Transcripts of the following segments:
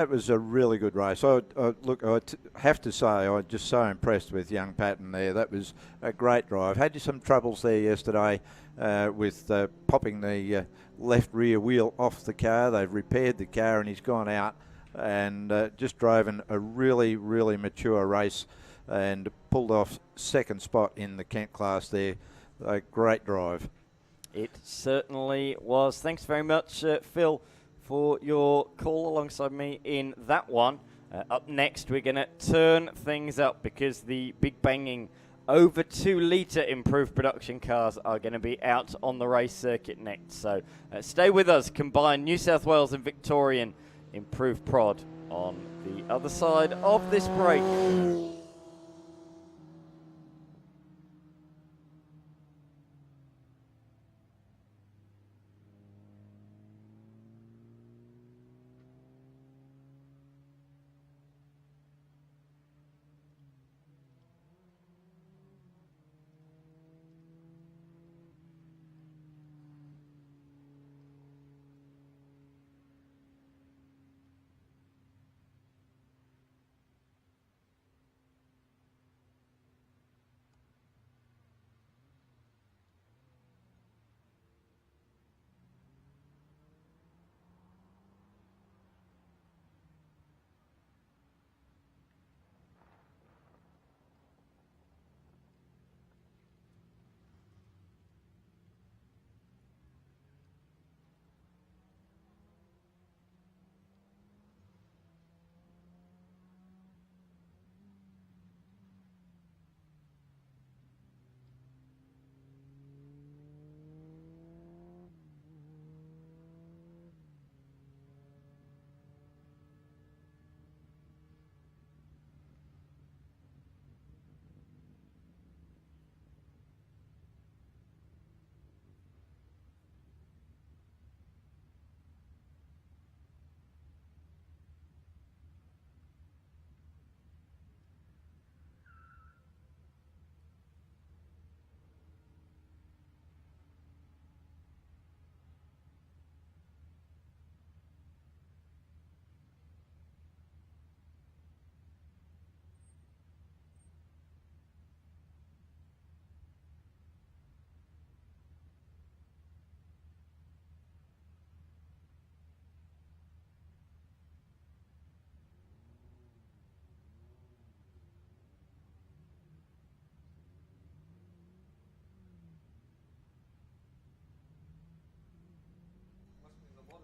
That was a really good race. Look, have to say, I'm just so impressed with young Patton there. That was a great drive. Had some troubles there yesterday with popping the left rear wheel off the car. They've repaired the car and he's gone out and just driven a really, really mature race and pulled off second spot in the Kent class there. A great drive. It certainly was. Thanks very much, Phil, for your call alongside me in that one. Up next, we're going to turn things up because the big banging over 2-litre improved production cars are going to be out on the race circuit next. So stay with us. Combine New South Wales and Victorian improved prod on the other side of this break.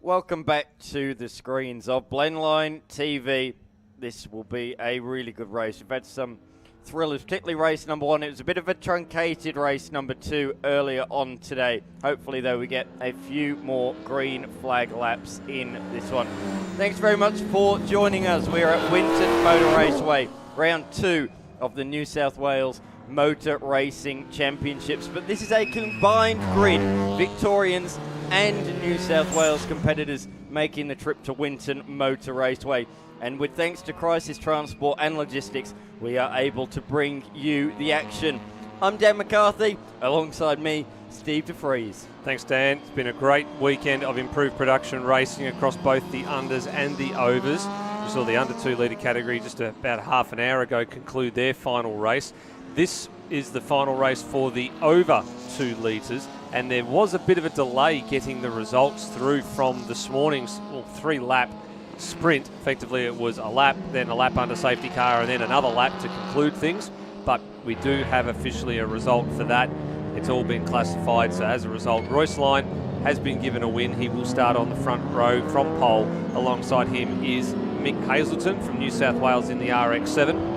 Welcome back to the screens of Blendline TV. This will be a really good race. We've had some thrillers, particularly race number 1. It was a bit of a truncated race number 2 earlier on today. Hopefully, though, we get a few more green flag laps in this one. Thanks very much for joining us. We're at Winton Motor Raceway, round 2 of the New South Wales Motor Racing Championships. But this is a combined grid. Victorians and New South Wales competitors making the trip to Winton Motor Raceway. And with thanks to Crisis Transport and Logistics, we are able to bring you the action. I'm Dan McCarthy, alongside me, Steve DeFries. Thanks, Dan. It's been a great weekend of improved production racing across both the unders and the overs. We saw the under 2 litre category just about half an hour ago conclude their final race. This is the final race for the over 2 litres, and there was a bit of a delay getting the results through from this morning's 3-lap sprint. Effectively, it was a lap, then a lap under safety car, and then another lap to conclude things. But we do have officially a result for that. It's all been classified, so as a result, Royce Line has been given a win. He will start on the front row from pole. Alongside him is Mick Hazelton from New South Wales in the RX-7.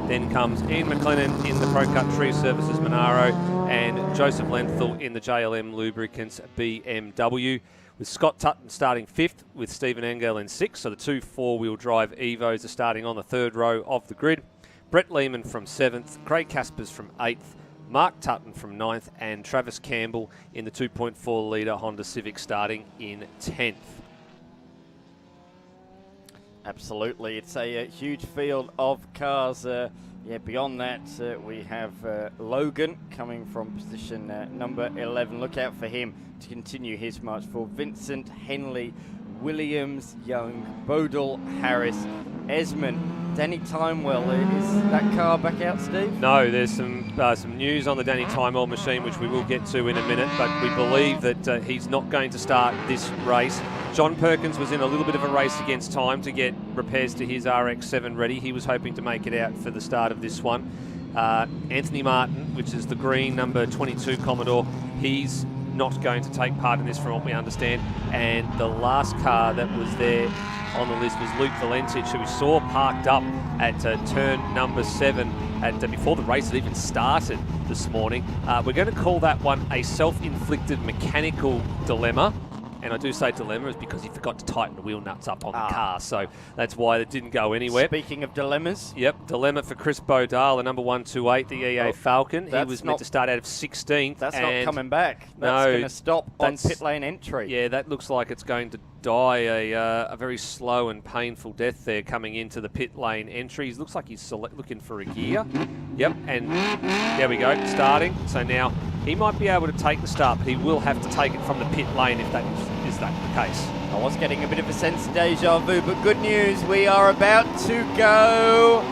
Then comes Ian McLennan in the Pro Cut Tree Services Monaro and Joseph Lenthal in the JLM Lubricants BMW, with Scott Tutton starting 5th with Stephen Engel in 6th. So the 2 4-wheel drive Evos are starting on the 3rd row of the grid. Brett Lehman from 7th, Craig Caspers from 8th, Mark Tutton from 9th, and Travis Campbell in the 2.4 litre Honda Civic starting in 10th. Absolutely, it's a huge field of cars. Beyond that, we have Logan coming from position number 11. Look out for him to continue his march for Vincent Henley Williams, Young, Bodal, Harris, Esmond, Danny Timewell. Is that car back out, Steve? No, there's some news on the Danny Timewell machine, which we will get to in a minute, but we believe that he's not going to start this race. John Perkins was in a little bit of a race against time to get repairs to his RX-7 ready. He was hoping to make it out for the start of this one. Anthony Martin, which is the green number 22 Commodore, he's not going to take part in this from what we understand. And the last car that was there on the list was Luke Valentich, who we saw parked up at turn number 7 before the race had even started this morning. We're going to call that one a self-inflicted mechanical dilemma. And I do say dilemma is because he forgot to tighten the wheel nuts up on the car, so that's why it didn't go anywhere. Speaking of dilemmas. Yep, dilemma for Chris Bodal, the number 128, the EA Falcon. He was meant to start out of 16th. That's not coming back. That's going to stop on pit lane entry. Yeah, that looks like it's going to die a very slow and painful death there coming into the pit lane entry. He looks like he's looking for a gear. Yep, and there we go, starting. So now he might be able to take the start, but he will have to take it from the pit lane if that is that the case. I was getting a bit of a sense of deja vu, but good news, we are about to go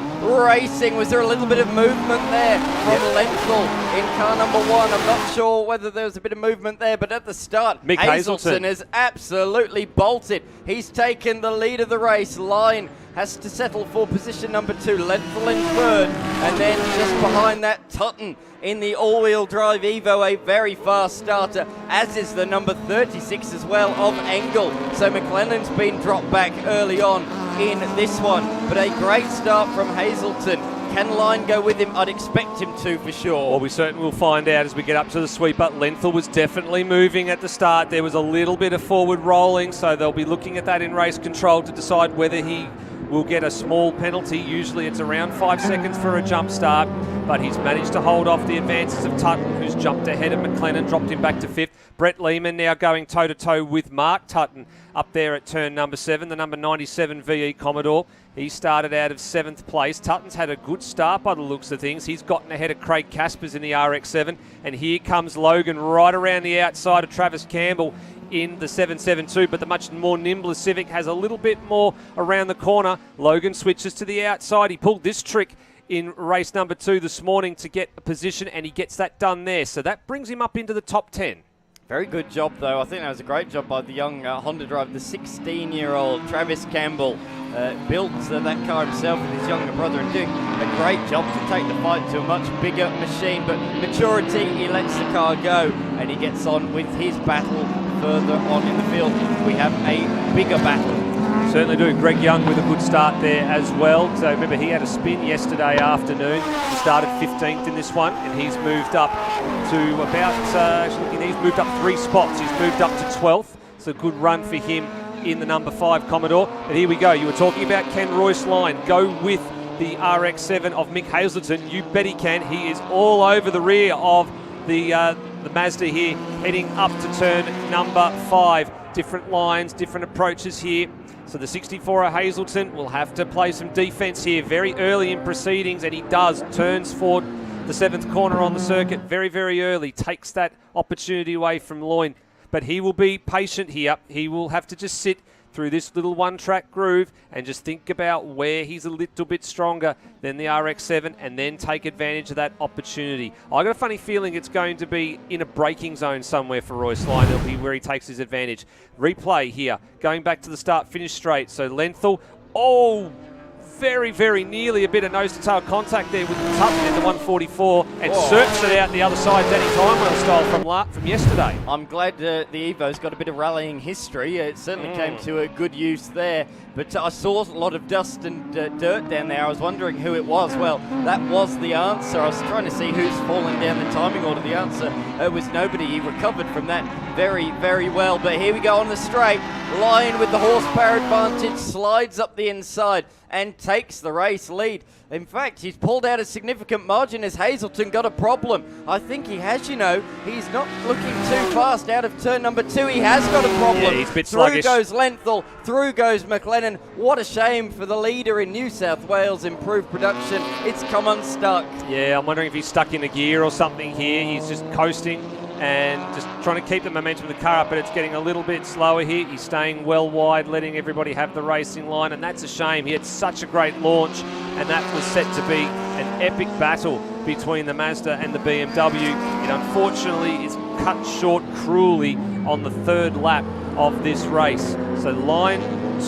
racing. Was there a little bit of movement there from Lenthal in car number 1? I'm not sure whether there was a bit of movement there, but at the start, Mick Hazelton has absolutely bolted. He's taken the lead of the race. Line has to settle for position number 2. Lenthal in third, and then just behind that, Tutton in the all-wheel drive Evo, a very fast starter, as is the number 36 as well of Engel. So McLennan's been dropped back early on in this one, but a great start from Hazelton. Can Line go with him? I'd expect him to, for sure. Well, we certainly will find out as we get up to the sweeper. Lenthal was definitely moving at the start. There was a little bit of forward rolling, so they'll be looking at that in race control to decide whether he will get a small penalty. Usually it's around 5 seconds for a jump start, but he's managed to hold off the advances of Tutton, who's jumped ahead of McLennan, dropped him back to 5th. Brett Lehman now going toe-to-toe with Mark Tutton up there at turn number 7, the number 97 VE Commodore. He started out of 7th place. Tutton's had a good start by the looks of things. He's gotten ahead of Craig Caspers in the RX-7, and here comes Logan right around the outside of Travis Campbell in the 772, but the much more nimbler Civic has a little bit more around the corner. Logan switches to the outside. He pulled this trick in race number 2 this morning to get a position, and he gets that done there. So that brings him up into the top 10. Very good job, though. I think that was a great job by the young Honda driver, the 16-year-old Travis Campbell. Built that car himself with his younger brother and doing a great job to take the fight to a much bigger machine. But maturity, he lets the car go and he gets on with his battle further on in the field. We have a bigger battle. Certainly do. Greg Young with a good start there as well. So remember, he had a spin yesterday afternoon. He started 15th in this one, and he's moved up to about, he's moved up 3 spots. He's moved up to 12th. It's a good run for him in the number 5 Commodore. But here we go. You were talking about Ken Royce Line. Go with the RX-7 of Mick Hazelton. You bet he can. He is all over the rear of the Mazda here, heading up to turn number 5. Different lines, different approaches here. So the 64 of Hazelton will have to play some defence here very early in proceedings, and he does. Turns for the 7th corner on the circuit very, very early. Takes that opportunity away from Loyne. But he will be patient here. He will have to just sit through this little one-track groove and just think about where he's a little bit stronger than the RX-7 and then take advantage of that opportunity. I got a funny feeling it's going to be in a braking zone somewhere for Royce Line. It'll be where he takes his advantage. Replay here, going back to the start, finish straight. So Lenthal, very, very nearly a bit of nose-to-tail contact there with Tutton in the 144 and searched it out the other side, Danny Timewell style from yesterday. I'm glad the Evo's got a bit of rallying history. It certainly came to a good use there. But I saw a lot of dust and dirt down there. I was wondering who it was. Well, that was the answer. I was trying to see who's fallen down the timing order. The answer was nobody. He recovered from that very, very well. But here we go on the straight. Line with the horsepower advantage, slides up the inside and takes the race lead. In fact, he's pulled out a significant margin as Hazelton got a problem. I think he has, you know. He's not looking too fast out of turn number 2. He has got a problem. Yeah, he's a bit through sluggish. Goes Lenthal, through goes McLennan. What a shame for the leader in New South Wales. Improved production. It's come unstuck. Yeah, I'm wondering if he's stuck in a gear or something here. He's just coasting and just trying to keep the momentum of the car up, but it's getting a little bit slower here. He's staying well wide, letting everybody have the racing line, and that's a shame. He had such a great launch, and that was set to be an epic battle between the Mazda and the BMW. It unfortunately is cut short cruelly on the third lap of this race. So line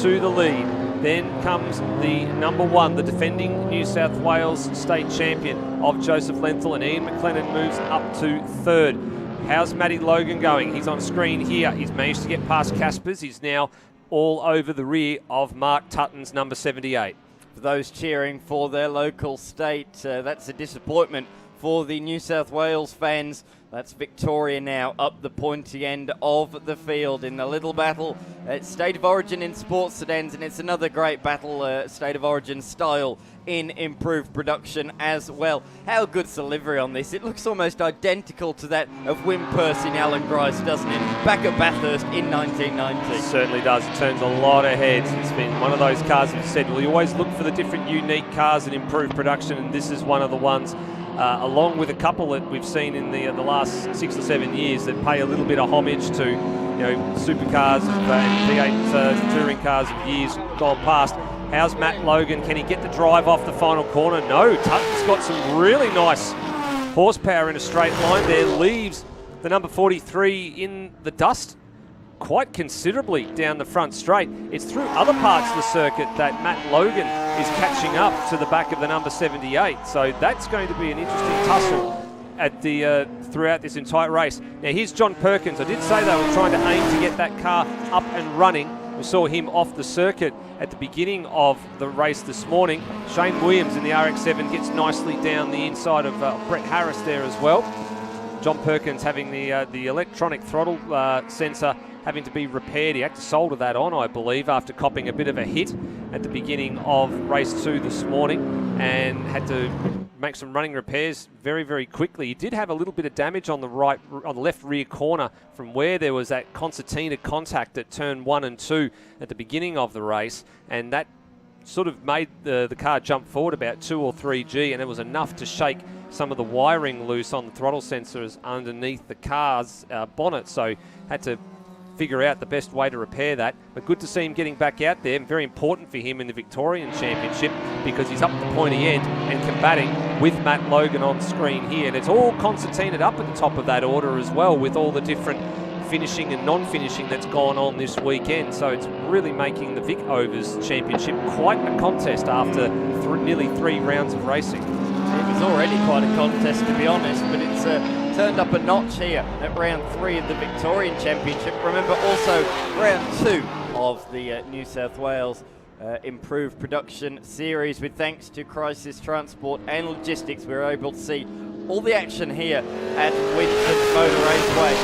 to the lead. Then comes the number one, the defending New South Wales state champion of Joseph Lenthal, and Ian McLennan moves up to third. How's Matty Logan going? He's on screen here. He's managed to get past Caspers. He's now all over the rear of Mark Tutton's number 78. For those cheering for their local state, that's a disappointment for the New South Wales fans. That's Victoria now up the pointy end of the field in the little battle. State of Origin in sports sedans, and it's another great battle, State of Origin style in improved production as well. How good's the livery on this? It looks almost identical to that of Wim Percy and Alan Grice, doesn't it? Back at Bathurst in 1990. It certainly does. It turns a lot of heads. It's been one of those cars that said, well, you always look for the different unique cars that improve production, and this is one of the ones. Along with a couple that we've seen in the last 6 or 7 years that pay a little bit of homage to, supercars and V8 touring cars of years gone past. How's Matt Logan? Can he get the drive off the final corner? No, Tutton's got some really nice horsepower in a straight line there. Leaves the number 43 in the dust quite considerably down the front straight. It's through other parts of the circuit that Matt Logan is catching up to the back of the number 78. So that's going to be an interesting tussle at the throughout this entire race. Now here's John Perkins. I did say they were trying to aim to get that car up and running. We saw him off the circuit at the beginning of the race this morning. Shane Williams in the RX-7 gets nicely down the inside of Brett Harris there as well. John Perkins having the electronic throttle sensor having to be repaired. He had to solder that on, I believe, after copping a bit of a hit at the beginning of race 2 this morning, and had to make some running repairs very, very quickly. He did have a little bit of damage on the left rear corner from where there was that concertina contact at turn 1 and 2 at the beginning of the race, and that sort of made the car jump forward about 2 or 3 G, and it was enough to shake some of the wiring loose on the throttle sensors underneath the car's bonnet, so had to figure out the best way to repair that. But good to see him getting back out there, and very important for him in the Victorian Championship, because he's up the pointy end and combating with Matt Logan on screen here. And it's all concertinaed up at the top of that order as well, with all the different finishing and non-finishing that's gone on this weekend. So it's really making the Vic Overs Championship quite a contest after nearly 3 rounds of racing. It was already quite a contest, to be honest, but it's turned up a notch here at round 3 of the Victorian Championship. Remember, also round 2 of the New South Wales Improved Production Series. With thanks to Crisis Transport and Logistics, we were able to see all the action here at Winton Motor Raceway.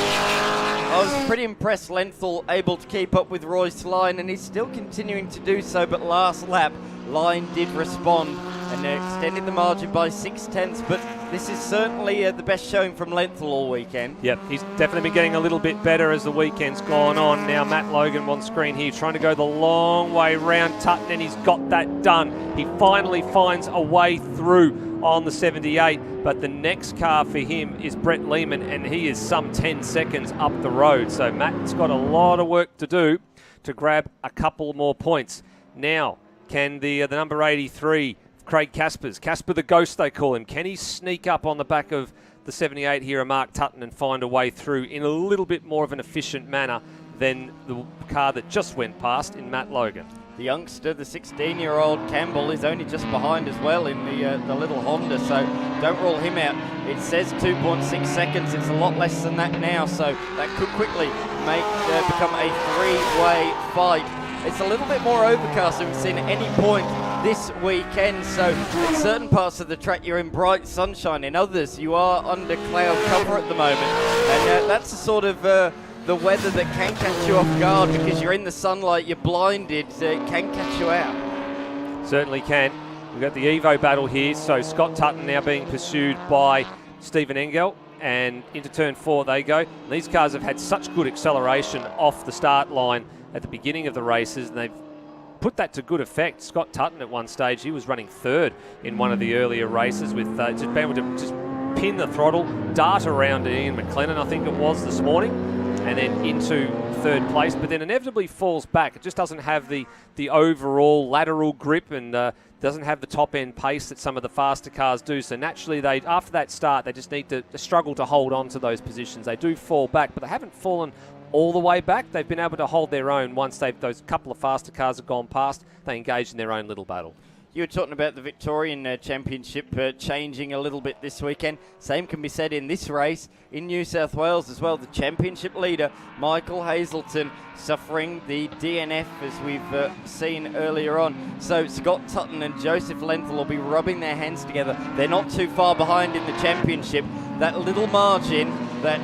I was pretty impressed, Lenthal able to keep up with Royce Lyon, and he's still continuing to do so, but last lap, Lyon did respond and extended the margin by 0.6, but this is certainly the best showing from Lenthal all weekend. Yep, he's definitely been getting a little bit better as the weekend's gone on. Now Matt Logan on screen here, trying to go the long way round Tutton, and he's got that done. He finally finds a way through on the 78, but the next car for him is Brett Lehman, and he is some 10 seconds up the road. So Matt's got a lot of work to do to grab a couple more points. Now, can the number 83, Craig Caspers, Casper the Ghost they call him, can he sneak up on the back of the 78 here, Mark Tutton, and find a way through in a little bit more of an efficient manner than the car that just went past in Matt Logan? The youngster, the 16-year-old Campbell, is only just behind as well in the little Honda, so don't rule him out. It says 2.6 seconds. It's a lot less than that now, so that could quickly become a 3-way fight. It's a little bit more overcast than we've seen at any point this weekend, so in certain parts of the track you're in bright sunshine, in others you are under cloud cover at the moment, and that's the sort of the weather that can catch you off guard, because you're in the sunlight, you're blinded, it can catch you out. Certainly can. We've got the Evo battle here, so Scott Tutton now being pursued by Stephen Engel, and into turn 4 they go. These cars have had such good acceleration off the start line at the beginning of the races, and they've put that to good effect. Scott Tutton at one stage, he was running 3rd in one of the earlier races, with just being able to just pin the throttle, dart around Ian McLennan, I think it was this morning, and then into third place, but then inevitably falls back. It just doesn't have the overall lateral grip and doesn't have the top end pace that some of the faster cars do. So naturally, after that start, they just need to struggle to hold on to those positions. They do fall back, but they haven't fallen all the way back. They've been able to hold their own once those couple of faster cars have gone past. They engage in their own little battle. You were talking about the Victorian Championship changing a little bit this weekend. Same can be said in this race in New South Wales as well. The championship leader, Michael Hazelton, suffering the DNF as we've seen earlier on. So Scott Tutton and Joseph Lenthal will be rubbing their hands together. They're not too far behind in the championship. That little margin that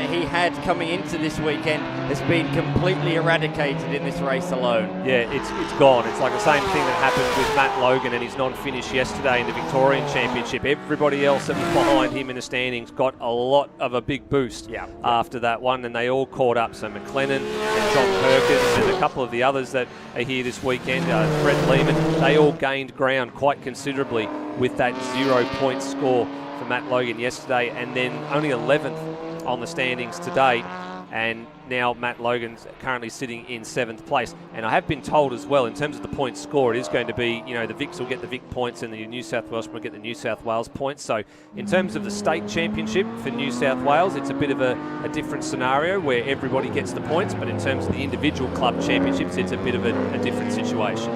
he had coming into this weekend has been completely eradicated in this race alone. Yeah, it's gone. It's like the same thing that happened with Matt Logan and his non-finish yesterday in the Victorian Championship. Everybody else that was behind him in the standings got a lot of a big boost after that one, and they all caught up. So McLennan and John Perkins and a couple of the others that are here this weekend, Brett Lehman, they all gained ground quite considerably with that 0-point score for Matt Logan yesterday, and then only 11th on the standings today, and now Matt Logan's currently sitting in 7th place. And I have been told as well, in terms of the point score, it is going to be, the Vics will get the Vic points and the New South Wales will get the New South Wales points. So in terms of the state championship for New South Wales, it's a bit of a different scenario where everybody gets the points, but in terms of the individual club championships, it's a bit of a different situation.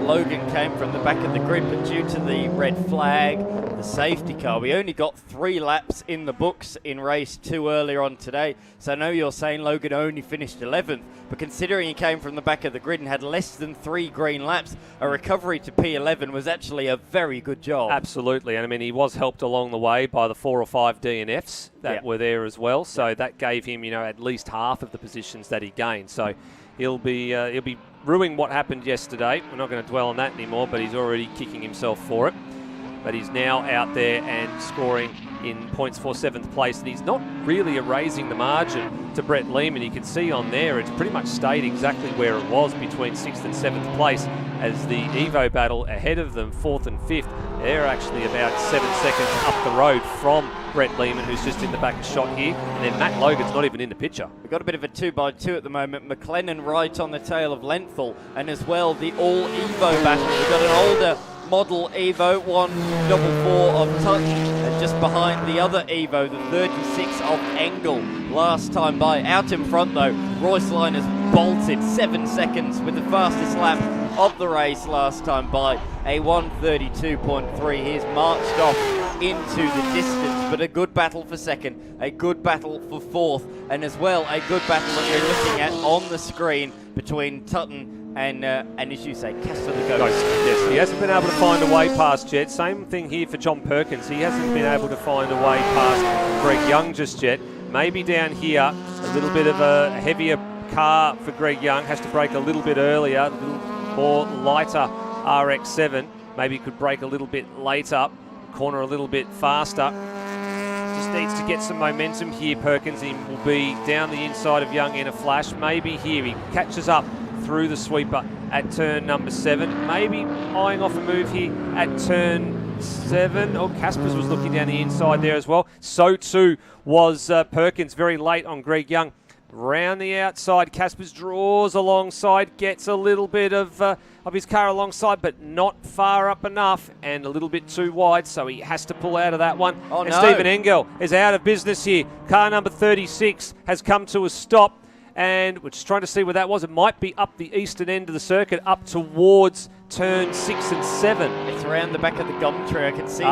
Logan came from the back of the grid, but due to the red flag, the safety car, we only got 3 laps in the books in race 2 earlier on today. So I know you're saying Logan only finished 11th, but considering he came from the back of the grid and had less than 3 green laps, a recovery to P11 was actually a very good job. Absolutely, and I mean, he was helped along the way by the 4 or 5 DNFs that were there as well. So that gave him, at least half of the positions that he gained. So he'll be ruining what happened yesterday. We're not going to dwell on that anymore, but he's already kicking himself for it. But he's now out there and scoring in points for 7th place, and he's not really erasing the margin to Brett Lehman. You can see on there it's pretty much stayed exactly where it was between 6th and 7th place, as the Evo battle ahead of them, 4th and 5th, they're actually about 7 seconds up the road from Brett Lehman, who's just in the back of shot here, and then Matt Logan's not even in the picture. We've got a bit of a 2x2 at the moment. McLennan right on the tail of Lenthal, and as well the all Evo battle. We've got an older model Evo 144 of Tutton, and just behind the other Evo, the 36 of Engel, last time by. Out in front though, Royce Liners bolted 7 seconds with the fastest lap of the race last time by, a 132.3. He's marched off into the distance, but a good battle for 2nd, a good battle for 4th, and as well a good battle that we're looking at on the screen between Tutton and as you say, Castor the Ghost. Yes, he hasn't been able to find a way past yet. Same thing here for John Perkins. He hasn't been able to find a way past Greg Young just yet. Maybe down here, a little bit of a heavier car for Greg Young. Has to brake a little bit earlier, a little more lighter RX-7. Maybe could brake a little bit later, corner a little bit faster. Just needs to get some momentum here, Perkins. He will be down the inside of Young in a flash. Maybe here he catches up through the sweeper at turn number 7. Maybe eyeing off a move here at turn 7. Oh, Caspers was looking down the inside there as well. So too was Perkins, very late on Greg Young. Round the outside, Caspers draws alongside, gets a little bit of his car alongside, but not far up enough and a little bit too wide, so he has to pull out of that one. Oh, and no. Stephen Engel is out of business here. Car number 36 has come to a stop, and we're just trying to see where that was. It might be up the eastern end of the circuit, up towards turn 6 and 7. It's around the back of the gum tree. I can see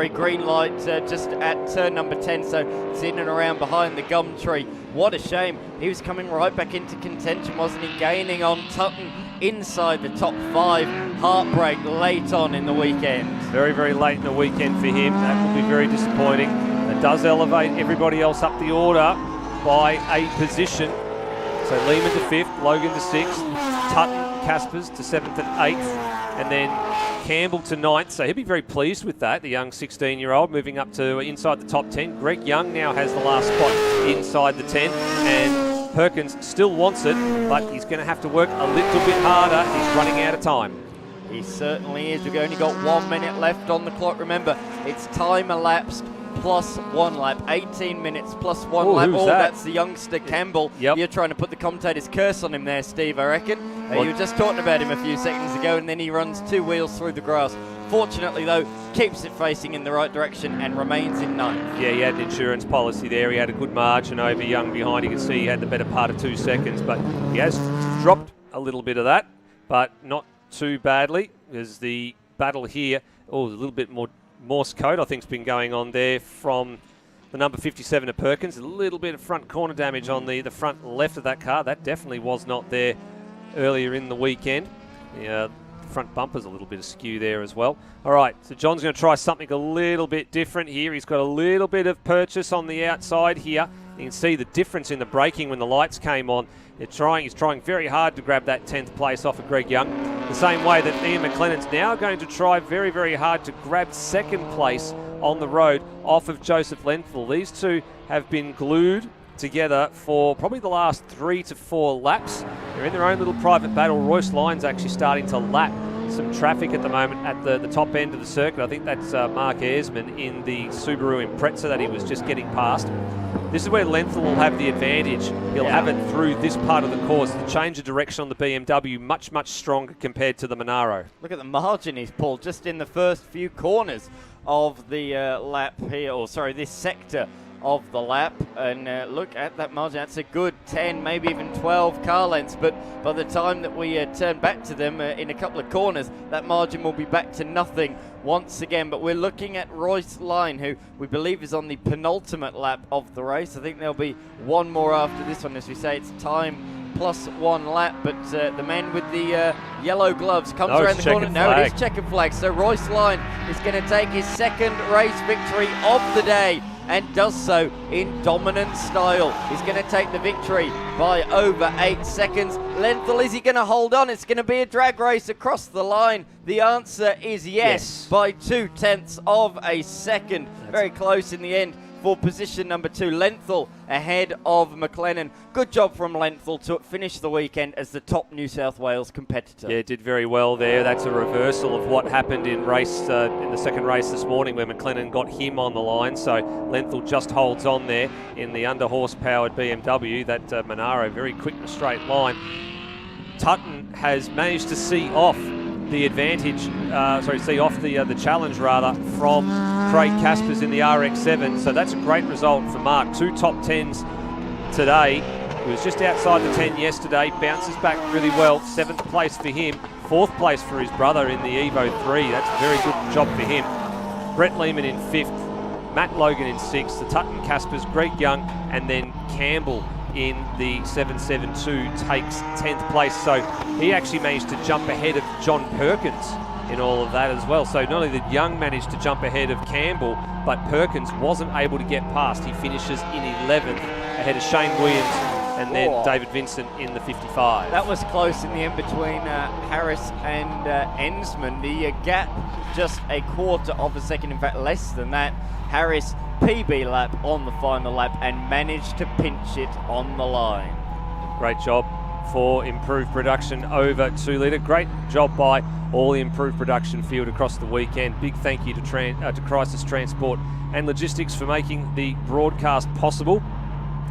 green light just at turn number 10, so it's in and around behind the gum tree. What a shame. He was coming right back into contention, wasn't he? Gaining on Tutton inside the top 5. Heartbreak late on in the weekend. Very, very late in the weekend for him. That will be very disappointing. It does elevate everybody else up the order by a position. So Lehman to 5th, Logan to 6th, Tutton, Caspers to 7th and 8th, and then Campbell to 9th. So he'll be very pleased with that, the young 16-year-old, moving up to inside the top 10. Greg Young now has the last spot inside the 10, and Perkins still wants it, but he's going to have to work a little bit harder. He's running out of time. He certainly is. We've only got 1 minute left on the clock. Remember, it's time elapsed plus 1 lap. 18 minutes plus 1 lap. Who's Oh, that? that's the youngster Campbell. Yep. You're trying to put the commentator's curse on him there, Steve, I reckon. You were just talking about him a few seconds ago, and then he runs 2 wheels through the grass. Fortunately, though, keeps it facing in the right direction and remains in 9th. Yeah, he had an insurance policy there. He had a good margin over Young behind. You can see he had the better part of 2 seconds, but he has dropped a little bit of that, but not too badly. There's the battle here. Oh, a little bit more Morse code, I think, has been going on there from the number 57 of Perkins. A little bit of front corner damage on the front left of that car. That definitely was not there earlier in the weekend. The front bumper's a little bit askew there as well. All right, so John's going to try something a little bit different here. He's got a little bit of purchase on the outside here. You can see the difference in the braking when the lights came on. He's trying very hard to grab that 10th place off of Greg Young. The same way that Ian McLennan's now going to try very, very hard to grab 2nd place on the road off of Joseph Lenthal. These two have been glued together for probably the last 3 to 4 laps. They're in their own little private battle. Royce Lyon's actually starting to lap some traffic at the moment at the top end of the circuit. I think that's Mark Ayresman in the Subaru Impreza that he was just getting past. This is where Lenthal will have the advantage. He'll have it through this part of the course. The change of direction on the BMW much, much stronger compared to the Monaro. Look at the margin he's pulled just in the first few corners of the lap here, or sorry, this sector of the lap, and look at that margin. That's a good 10, maybe even 12 car lengths, but by the time that we turn back to them in a couple of corners, that margin will be back to nothing once again. But we're looking at Royce Lyon, who we believe is on the penultimate lap of the race. I think there'll be one more after this one. As we say, it's time plus 1 lap, but the man with the yellow gloves comes around the corner. No, it is checkered flag. So Royce Lyon is going to take his 2nd race victory of the day, and does so in dominant style. He's going to take the victory by over 8 seconds. Lenthal, is he going to hold on? It's going to be a drag race across the line. The answer is yes. By 0.2 of a second. Very close in the end for position number 2. Lenthal ahead of McLennan. Good job from Lenthal to finish the weekend as the top New South Wales competitor. Yeah, did very well there. That's a reversal of what happened in race in the 2nd race this morning, where McLennan got him on the line. So Lenthal just holds on there in the under-horse-powered BMW. That Monaro, very quick and straight line. Tutton has managed to see off the advantage, see off the challenge rather, from Craig Caspers in the RX-7. So that's a great result for Mark. 2 top 10s today. He was just outside the 10 yesterday, bounces back really well. 7th place for him, 4th place for his brother in the Evo 3. That's a very good job for him. Brett Lehman in 5th, Matt Logan in 6th, the Tutton Caspers, Greg Young, and then Campbell in the 772 takes 10th place. So he actually managed to jump ahead of John Perkins in all of that as well. So not only did Young manage to jump ahead of Campbell, but Perkins wasn't able to get past. He finishes in 11th ahead of Shane Williams and then David Vincent in the 55. That was close in the end between Harris and Ensman. The gap just a 1/4 of a second, in fact less than that. Harris PB lap on the final lap and managed to pinch it on the line. Great job for Improved Production over 2 litre. Great job by all the Improved Production field across the weekend. Big thank you to Crisis Transport and Logistics for making the broadcast possible.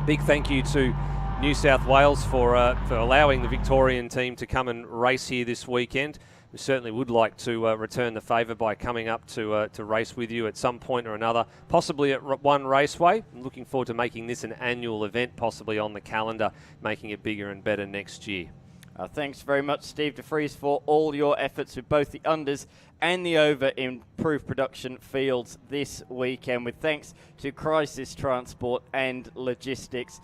Big thank you to New South Wales for allowing the Victorian team to come and race here this weekend. We certainly would like to return the favour by coming up to race with you at some point or another, possibly at One Raceway. I'm looking forward to making this an annual event, possibly on the calendar, making it bigger and better next year. Thanks very much, Steve DeFries, for all your efforts with both the unders and the over Improved Production fields this weekend. With thanks to Crisis Transport and Logistics.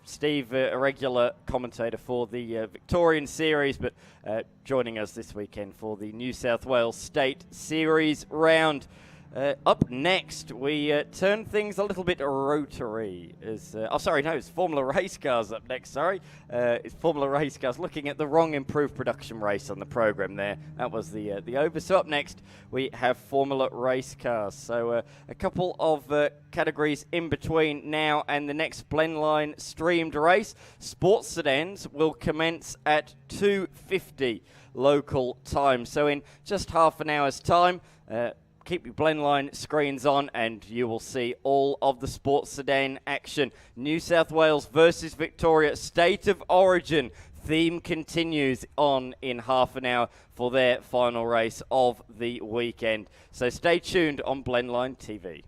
Steve, a regular commentator for the Victorian Series, but joining us this weekend for the New South Wales State Series round. Up next, we turn things a little bit rotary. It's Formula Race Cars up next, it's Formula Race Cars, looking at the wrong Improved Production race on the programme there. That was the over. So up next, we have Formula Race Cars. So a couple of categories in between now and the next Blendline streamed race. Sports sedans will commence at 2:50. local time. So in just half an hour's time, keep your Blendline screens on and you will see all of the sports sedan action. New South Wales versus Victoria, State of Origin theme continues on in half an hour for their final race of the weekend. So stay tuned on Blendline TV.